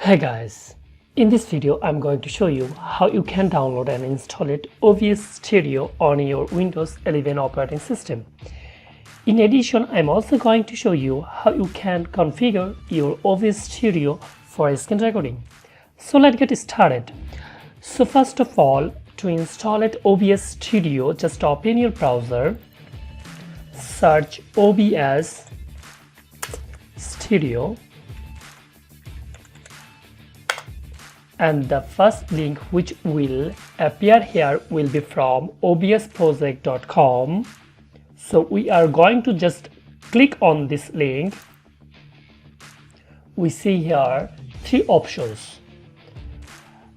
Hey guys, in this video I'm going to show you how you can download and install it OBS Studio on your Windows 11 operating system. In addition, I'm also going to show you how you can configure your OBS Studio for screen recording. So let's get started. So first of all, to install it OBS Studio, just open your browser, search OBS Studio, and the first link which will appear here will be from obsproject.com. So we are going to just click on this link. We see here three options: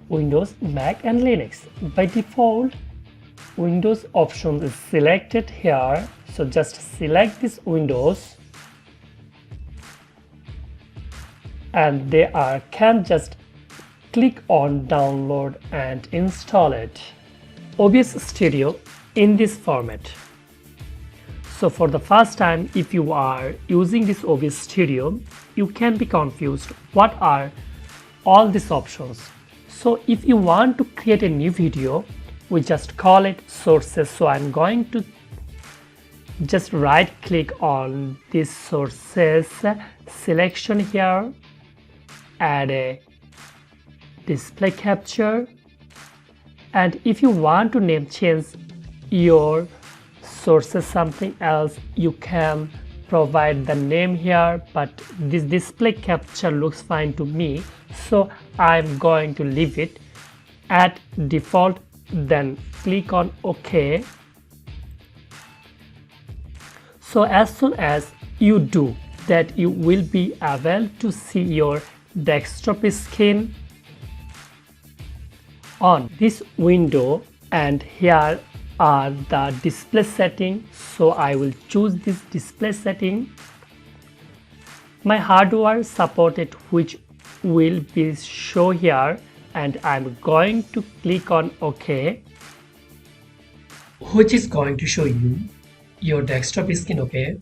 Windows, Mac and Linux. By default, Windows option is selected here, so just select this Windows and can just click on download and install it. OBS Studio in this format. So for the first time, if you are using this OBS Studio, you can be confused what are all these options. So if you want to create a new video, we just call it sources. So I'm going to just right click on this sources selection here, add a display capture, and if you want to name change your sources something else, you can provide the name here, but this display capture looks fine to me, so I'm going to leave it at default. Then click on OK. So as soon as you do that, you will be able to see your desktop screen on this window, and here are the display setting. So I will choose this display setting. My hardware supported, which will be show here, and I'm going to click on OK, which is going to show you your desktop screen. Okay,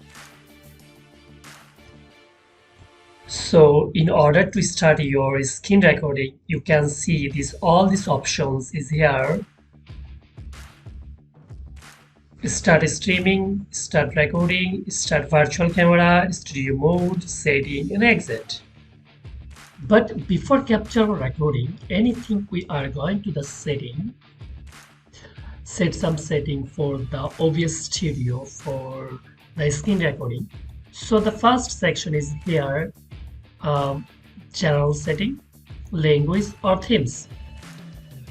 so in order to start your screen recording, you can see all these options is here: start streaming, start recording, start virtual camera, studio mode, setting and exit. But before capture or recording anything, we are going to the setting, set some setting for the OBS Studio for the screen recording. So the first section is here, general setting, language or themes.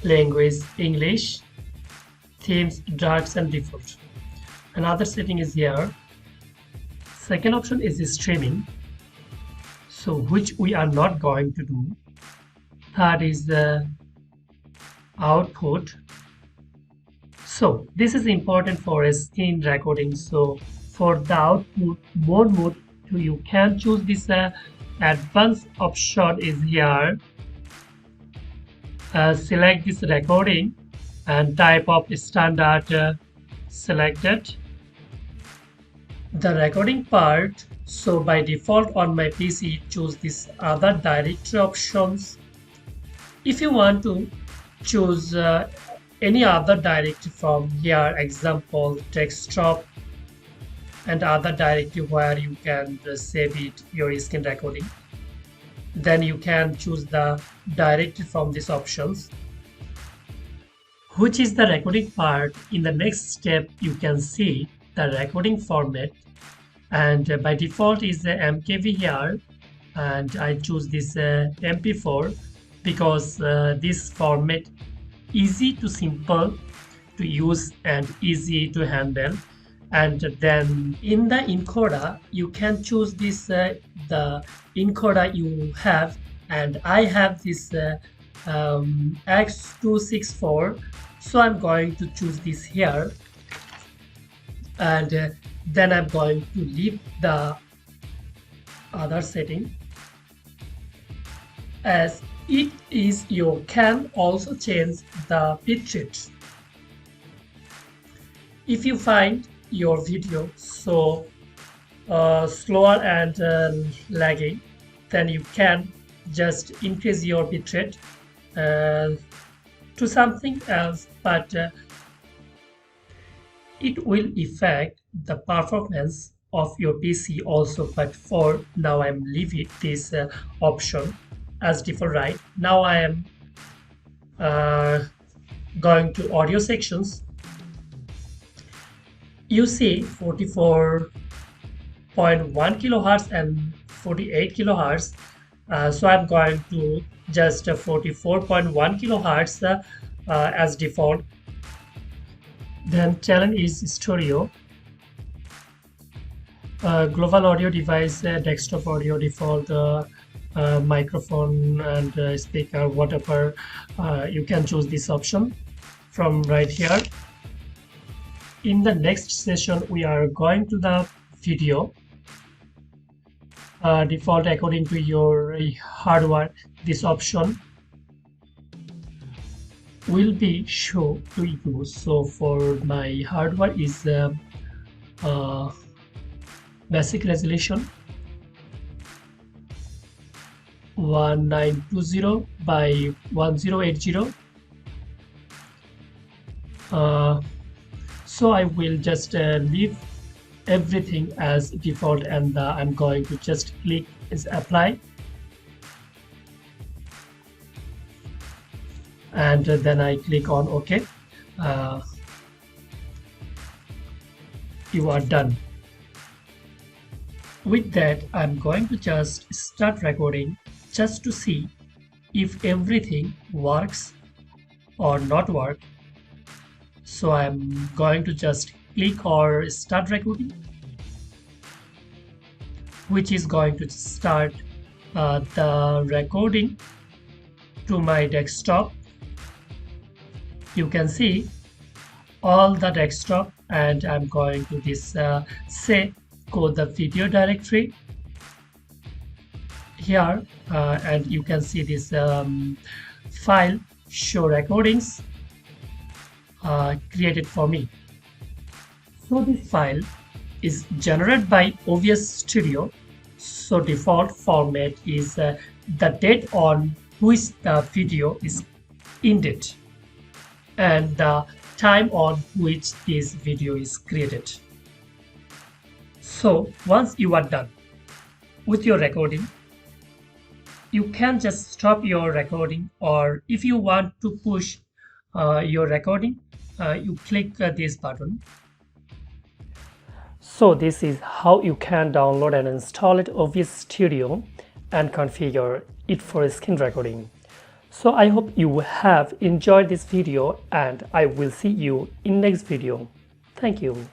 Language English, themes darks and default. Another setting is here. Second option is streaming, so which we are not going to do. Third is the output. So this is important for a screen recording. So for the output mode, you can choose this advanced option is here. Select this recording and type of standard selected. The recording part, so by default on my PC, choose this other directory options. If you want to choose any other directory from here, example desktop and other directory where you can save it your screen recording, then you can choose the directory from these options, which is the recording part. In the next step, you can see the recording format, and by default is the MKV here, and I choose this MP4 because this format easy to simple to use and easy to handle. And then in the encoder, you can choose this the encoder you have, and I have this X264, so I'm going to choose this here, and then I'm going to leave the other setting as it is. You can also change the bitrate. If you find your video so slower and lagging, then you can just increase your bitrate to something else, but it will affect the performance of your PC also. But for now, I'm leaving this option as default. Right now, I am going to audio sections. You see 44.1 kilohertz and 48 kilohertz. So I'm going to just 44.1 kilohertz as default. Then channel is stereo, global audio device, desktop audio default, microphone and speaker, whatever. You can choose this option from right here. In the next session, we are going to the video. Default according to your hardware. This option will be shown to you. So for my hardware is basic resolution 1920 by 1080. So I will just leave everything as default, and I'm going to just click is apply, and then I click on OK. You are done. With that, I'm going to just start recording just to see if everything works or not work. So I'm going to just click or start recording, which is going to start the recording to my desktop. You can see all the desktop, and I'm going to this say go the video directory here, and you can see this file show recordings created for me. So this file is generated by OBS Studio. So default format is the date on which the video is ended and the time on which this video is created. So once you are done with your recording, you can just stop your recording, or if you want to push your recording, you click this button. So this is how you can download and install it OBS Studio and configure it for screen recording. So I hope you have enjoyed this video, and I will see you in next video. Thank you.